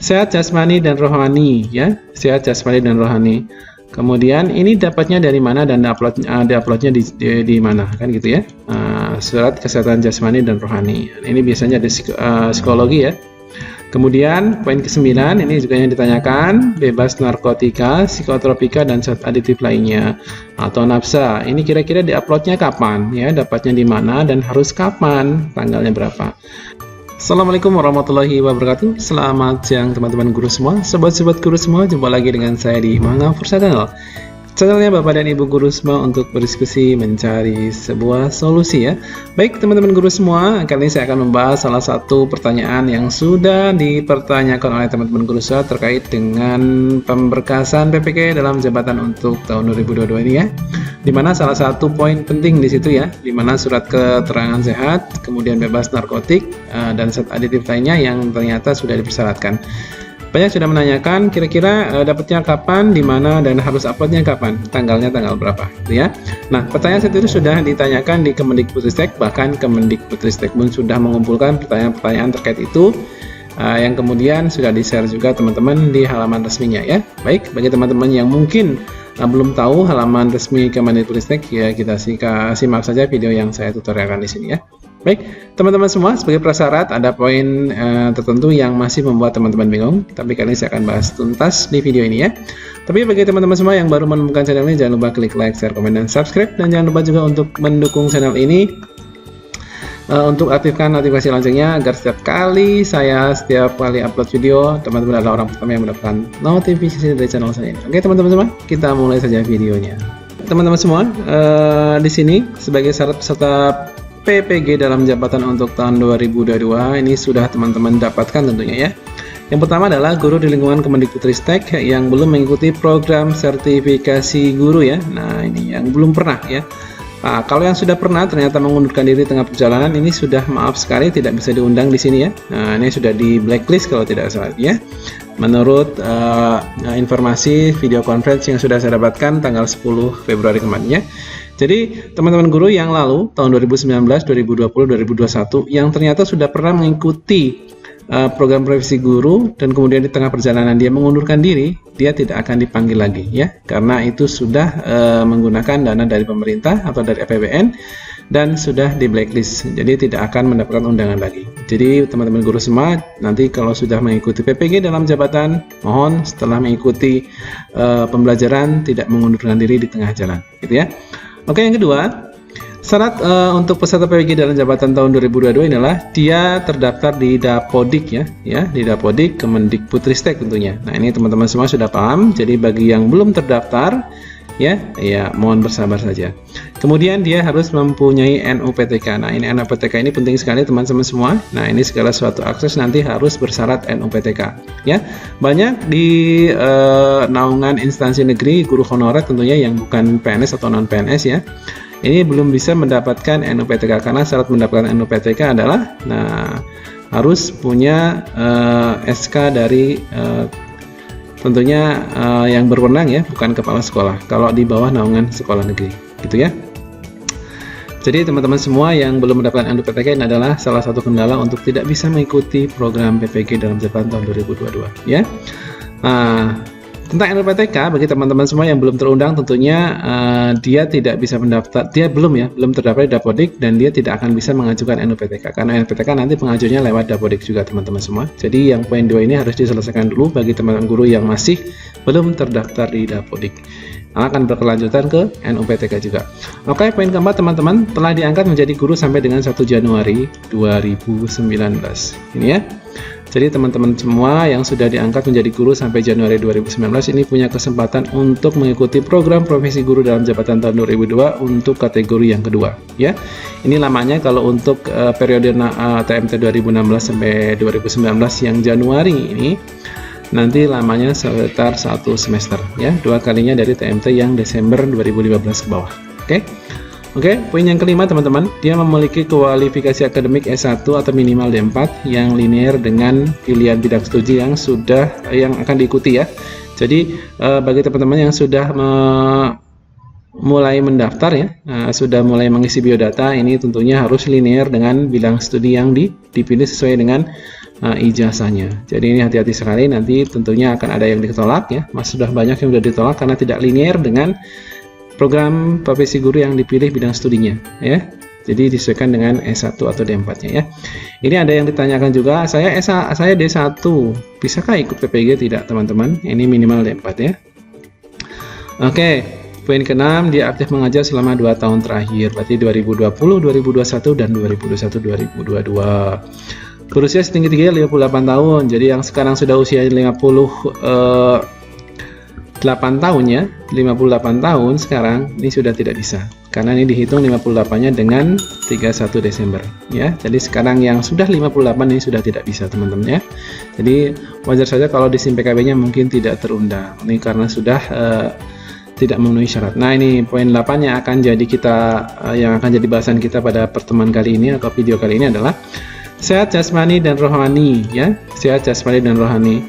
sehat jasmani dan rohani ya, sehat jasmani dan rohani. Kemudian ini dapatnya dari mana dan uploadnya di mana kan gitu ya. Surat kesehatan jasmani dan rohani. Ini biasanya ada psikologi ya. Kemudian poin ke-9 ini juga yang ditanyakan, bebas narkotika, psikotropika dan zat aditif lainnya atau nafsa. Ini kira-kira diuploadnya kapan ya, dapatnya di mana dan harus kapan, tanggalnya berapa. Assalamualaikum warahmatullahi wabarakatuh. Selamat siang teman-teman guru semua, sobat-sobat guru semua. Jumpa lagi dengan saya di Manga Fursa Channel. Channelnya Bapak dan Ibu guru semua untuk berdiskusi mencari sebuah solusi ya. Baik teman-teman guru semua, kali ini saya akan membahas salah satu pertanyaan yang sudah dipertanyakan oleh teman-teman guru semua terkait dengan pemberkasan PPK dalam jabatan untuk tahun 2022 ini ya. Dimana salah satu poin penting di situ ya, dimana surat keterangan sehat, kemudian bebas narkotik dan zat aditif lainnya yang ternyata sudah dipersyaratkan. Banyak sudah menanyakan kira-kira dapatnya kapan, di mana, dan harus uploadnya kapan, tanggalnya tanggal berapa, gitu ya. Nah, pertanyaan itu sudah ditanyakan di Kemendikbudristek, bahkan Kemendikbudristek pun sudah mengumpulkan pertanyaan-pertanyaan terkait itu, yang kemudian sudah di-share juga teman-teman di halaman resminya ya. Baik, bagi teman-teman yang mungkin belum tahu halaman resmi Kemendikbudristek ya, kita simak saja video yang saya tutorialkan di sini ya. Baik, teman-teman semua, sebagai prasyarat ada poin tertentu yang masih membuat teman-teman bingung, tapi kali ini saya akan bahas tuntas di video ini ya. Tapi bagi teman-teman semua yang baru menemukan channel ini, jangan lupa klik like, share, komen, dan subscribe, dan jangan lupa juga untuk mendukung channel ini untuk aktifkan notifikasi loncengnya agar setiap kali upload video, teman-teman adalah orang pertama yang mendapatkan notifikasi dari channel saya ini. Oke teman-teman semua, kita mulai saja videonya. Teman-teman semua, di sini sebagai syarat peserta PPG dalam jabatan untuk tahun 2022 ini sudah teman-teman dapatkan tentunya ya. Yang pertama adalah guru di lingkungan Kemendikbudristek yang belum mengikuti program sertifikasi guru ya. Nah ini yang belum pernah ya. Nah, kalau yang sudah pernah ternyata mengundurkan diri tengah perjalanan, ini sudah maaf sekali tidak bisa diundang di sini ya. Nah ini sudah di blacklist kalau tidak salah ya. Menurut informasi video conference yang sudah saya dapatkan tanggal 10 Februari kemarin ya. Jadi teman-teman guru yang lalu tahun 2019, 2020, 2021 yang ternyata sudah pernah mengikuti program revisi guru dan kemudian di tengah perjalanan dia mengundurkan diri, dia tidak akan dipanggil lagi ya, karena itu sudah menggunakan dana dari pemerintah atau dari APBN dan sudah di blacklist, jadi tidak akan mendapatkan undangan lagi. Jadi teman-teman guru semua nanti kalau sudah mengikuti PPG dalam jabatan, mohon setelah mengikuti pembelajaran tidak mengundurkan diri di tengah jalan, gitu ya. Oke, yang kedua, syarat untuk peserta PPG dalam jabatan tahun 2022 adalah dia terdaftar di Dapodik ya, di Dapodik Kemendikbudristek tentunya. Nah, ini teman-teman semua sudah paham. Jadi bagi yang belum terdaftar ya mohon bersabar saja. Kemudian dia harus mempunyai NUPTK. Nah, ini NUPTK ini penting sekali teman-teman semua. Nah, ini segala suatu akses nanti harus bersyarat NUPTK ya. Banyak di naungan instansi negeri guru honorer tentunya yang bukan PNS atau non PNS ya. Ini belum bisa mendapatkan NUPTK karena syarat mendapatkan NUPTK adalah harus punya SK dari tentunya yang berwenang ya, bukan kepala sekolah kalau di bawah naungan sekolah negeri gitu ya. Jadi teman-teman semua yang belum mendapatkan NUPTK ini adalah salah satu kendala untuk tidak bisa mengikuti program PPG dalam jabatan tahun 2022 ya. Nah, tentang NUPTK bagi teman-teman semua yang belum terundang tentunya dia tidak bisa mendaftar, dia belum terdaftar di Dapodik dan dia tidak akan bisa mengajukan NUPTK karena NUPTK nanti pengajuannya lewat Dapodik juga teman-teman semua. Jadi yang poin 2 ini harus diselesaikan dulu bagi teman-teman guru yang masih belum terdaftar di Dapodik. Akan berkelanjutan ke NUPTK juga. Oke, poin keempat teman-teman, telah diangkat menjadi guru sampai dengan 1 Januari 2019. Ini ya. Jadi teman-teman semua yang sudah diangkat menjadi guru sampai Januari 2019 ini punya kesempatan untuk mengikuti program profesi guru dalam jabatan tahun 2002 untuk kategori yang kedua ya. Ini lamanya kalau untuk periode TMT 2016 sampai 2019 yang Januari ini nanti lamanya sekitar 1 semester ya, 2 kalinya dari TMT yang Desember 2015 ke bawah. Oke, poin yang kelima teman-teman, dia memiliki kualifikasi akademik S1 atau minimal D4 yang linear dengan pilihan bidang studi yang akan diikuti ya. Jadi bagi teman-teman yang sudah mulai mendaftar ya, sudah mulai mengisi biodata, ini tentunya harus linear dengan bidang studi yang dipilih sesuai dengan ijazahnya. Jadi ini hati-hati sekali, nanti tentunya akan ada yang ditolak ya. Sudah banyak yang sudah ditolak karena tidak linear dengan program profesi guru yang dipilih bidang studinya ya. Jadi disesuaikan dengan S1 atau D4-nya ya. Ini ada yang ditanyakan juga, saya D1, bisakah ikut PPG? Tidak teman-teman, ini minimal D4 ya. Oke, poin ke-6, dia aktif mengajar selama 2 tahun terakhir, berarti 2020, 2021, dan 2021-2022. Berusia setinggi 58 tahun, jadi yang sekarang sudah usia 58 tahun ya, 58 tahun sekarang, ini sudah tidak bisa. Karena ini dihitung 58-nya dengan 31 Desember ya. Jadi sekarang yang sudah 58 ini sudah tidak bisa teman-teman ya. Jadi wajar saja kalau di SIM PKB-nya mungkin tidak terundang. Ini karena sudah tidak memenuhi syarat. Nah, ini poin 8 yang akan jadi yang akan jadi bahasan kita pada pertemuan kali ini atau video kali ini adalah sehat jasmani dan rohani ya. Sehat jasmani dan rohani.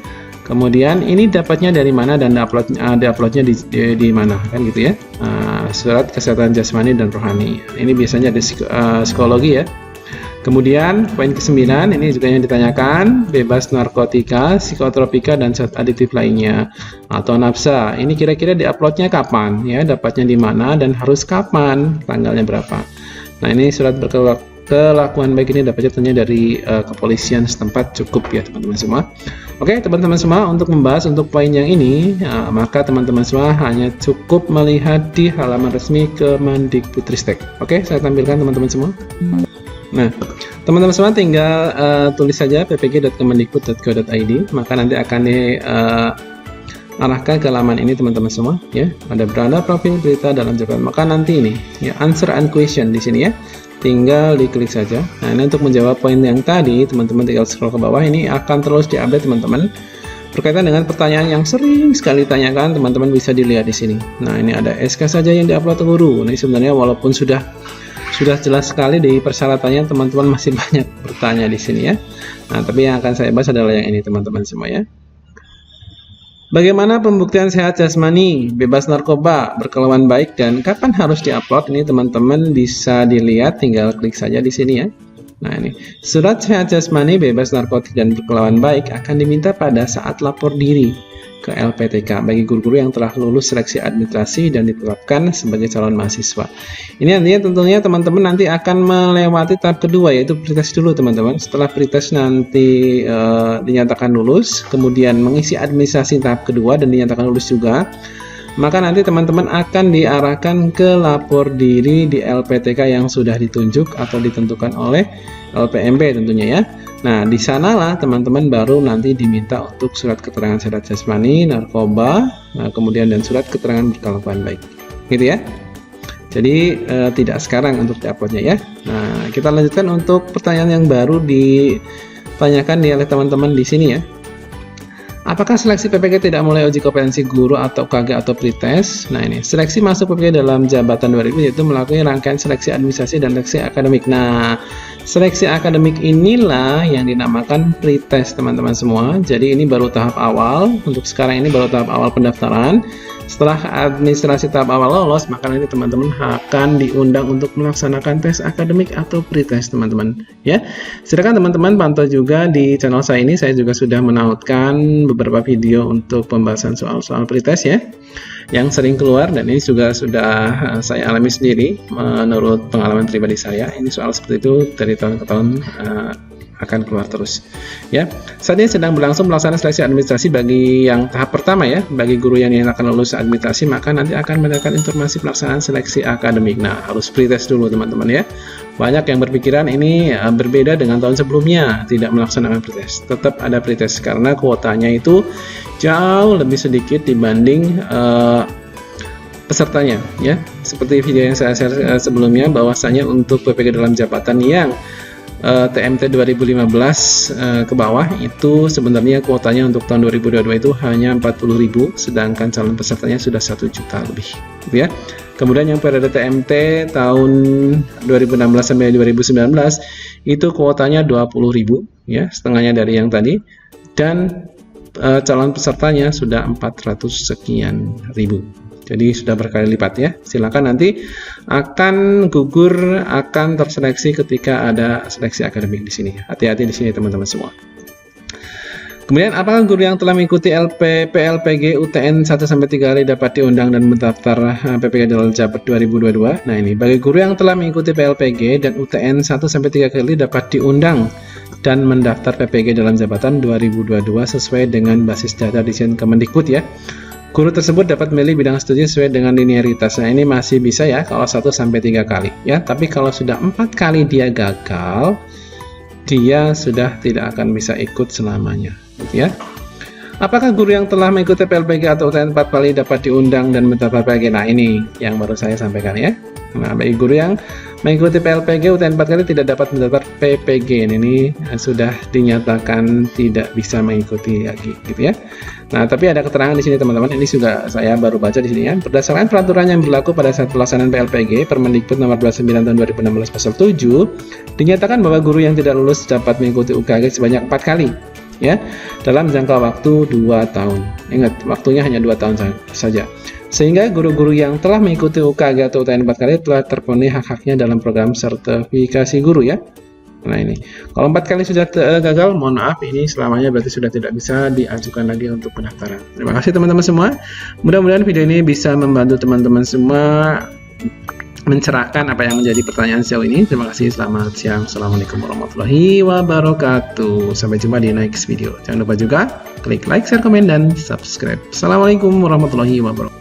Kemudian ini dapatnya dari mana dan uploadnya di mana kan gitu ya. Surat kesehatan jasmani dan rohani. Ini biasanya ada psikologi ya. Kemudian poin ke-9 ini juga yang ditanyakan, bebas narkotika, psikotropika dan zat aditif lainnya atau nafsa. Ini kira-kira diuploadnya kapan ya, dapatnya di mana dan harus kapan, tanggalnya berapa. Nah, ini surat kelakuan baik ini dapatnya tentunya dari kepolisian setempat, cukup ya teman-teman semua. Oke teman-teman semua, untuk membahas untuk poin yang ini maka teman-teman semua hanya cukup melihat di halaman resmi Kemendikbudristek. Oke, saya tampilkan teman-teman semua. Nah, teman-teman semua tinggal tulis saja ppg.kemendikbud.go.id, maka nanti akan arahkan ke halaman ini teman-teman semua ya. Ada beranda profil berita dalam jawaban, maka nanti ini ya, answer and question di sini ya. Tinggal diklik saja. Nah, ini untuk menjawab poin yang tadi, teman-teman tinggal scroll ke bawah. Ini akan terus diupdate teman-teman. Berkaitan dengan pertanyaan yang sering sekali ditanyakan, teman-teman bisa dilihat di sini. Nah, ini ada SK saja yang diupload ke guru. Ini sebenarnya walaupun sudah jelas sekali di persyaratannya, teman-teman masih banyak bertanya di sini ya. Nah, tapi yang akan saya bahas adalah yang ini teman-teman semua ya. Bagaimana pembuktian sehat jasmani, bebas narkoba, berkelakuan baik, dan kapan harus diupload? Ini teman-teman bisa dilihat, tinggal klik saja di sini ya. Nah, ini surat sehat jasmani, bebas narkotik, dan berkelakuan baik akan diminta pada saat lapor diri ke LPTK bagi guru-guru yang telah lulus seleksi administrasi dan ditetapkan sebagai calon mahasiswa. Ini nantinya tentunya teman-teman nanti akan melewati tahap kedua, yaitu pretest dulu teman-teman. Setelah pretest nanti dinyatakan lulus, kemudian mengisi administrasi tahap kedua dan dinyatakan lulus juga, maka nanti teman-teman akan diarahkan ke lapor diri di LPTK yang sudah ditunjuk atau ditentukan oleh LPMP tentunya ya. Nah, di sanalah teman-teman baru nanti diminta untuk surat keterangan sehat jasmani, narkoba, kemudian dan surat keterangan berkelakuan baik, gitu ya. Jadi tidak sekarang untuk diuploadnya ya. Nah, kita lanjutkan untuk pertanyaan yang baru ditanyakan oleh teman-teman di sini ya. Apakah seleksi PPG tidak mulai uji kompetensi guru atau KG atau pretest? Nah, ini seleksi masuk PPG dalam jabatan 2000 yaitu melalui rangkaian seleksi administrasi dan seleksi akademik. Nah, seleksi akademik inilah yang dinamakan pretest teman-teman semua. Jadi ini baru tahap awal, untuk sekarang ini baru tahap awal pendaftaran. Setelah administrasi tahap awal lolos, maka nanti teman-teman akan diundang untuk melaksanakan tes akademik atau pretest teman-teman ya. Silakan teman-teman pantau juga di channel saya ini, saya juga sudah menautkan beberapa video untuk pembahasan soal-soal pretest ya, yang sering keluar, dan ini juga sudah saya alami sendiri menurut pengalaman pribadi saya. Ini soal seperti itu dari tahun ke tahun akan keluar terus ya. Saat ini sedang berlangsung pelaksanaan seleksi administrasi bagi yang tahap pertama ya, bagi guru yang akan lulus administrasi, maka nanti akan mendapatkan informasi pelaksanaan seleksi akademik. Nah, harus pretest dulu teman-teman ya. Banyak yang berpikiran ini berbeda dengan tahun sebelumnya, tidak melaksanakan pretest. Tetap ada pretest karena kuotanya itu jauh lebih sedikit dibanding pesertanya ya. Seperti video yang saya share sebelumnya, bahwasanya untuk PPG dalam jabatan yang TMT 2015 ke bawah itu sebenarnya kuotanya untuk tahun 2022 itu hanya 40.000, sedangkan calon pesertanya sudah 1 juta lebih gitu ya. Kemudian yang periode TMT tahun 2016 sampai 2019 itu kuotanya 20.000 ya, setengahnya dari yang tadi, dan calon pesertanya sudah 400 sekian ribu. Jadi sudah berkali lipat ya. Silakan nanti akan gugur, akan terseleksi ketika ada seleksi akademik di sini. Hati-hati di sini teman-teman semua. Kemudian, apakah guru yang telah mengikuti PLPG UTN 1-3 kali dapat diundang dan mendaftar PPG dalam Jabat 2022? Nah, ini bagi guru yang telah mengikuti PLPG dan UTN 1-3 kali dapat diundang dan mendaftar PPG dalam jabatan 2022 sesuai dengan basis data desain Kemendikbud ya. Guru tersebut dapat memilih bidang studi sesuai dengan linearitas. Nah, ini masih bisa ya kalau 1-3 kali ya. Tapi kalau sudah 4 kali dia gagal, dia sudah tidak akan bisa ikut selamanya gitu ya. Apakah guru yang telah mengikuti PLPG atau UTN 4 kali dapat diundang dan mendaftar PPG? Nah, ini yang baru saya sampaikan ya. Nah, bagi guru yang mengikuti PLPG UTN 4 kali tidak dapat mendaftar PPG, ini sudah dinyatakan tidak bisa mengikuti lagi gitu ya. Nah, tapi ada keterangan di sini teman-teman, ini juga saya baru baca di sini ya. Berdasarkan peraturan yang berlaku pada saat pelaksanaan PLPG Permendikbud nomor 29 tahun 2016 pasal 7, dinyatakan bahwa guru yang tidak lulus dapat mengikuti UKG sebanyak 4 kali ya, dalam jangka waktu 2 tahun. Ingat, waktunya hanya 2 tahun saja. Sehingga guru-guru yang telah mengikuti UKG atau UTN 4 kali telah terpenuhi hak-haknya dalam program sertifikasi guru ya. Nah, ini kalau 4 kali sudah gagal, mohon maaf, ini selamanya berarti sudah tidak bisa diajukan lagi untuk pendaftaran. Terima kasih teman-teman semua. Mudah-mudahan video ini bisa membantu teman-teman semua mencerahkan apa yang menjadi pertanyaan sejauh ini. Terima kasih, selamat siang. Assalamualaikum warahmatullahi wabarakatuh. Sampai jumpa di next video. Jangan lupa juga klik like, share, komen, dan subscribe. Assalamualaikum warahmatullahi wabarakatuh.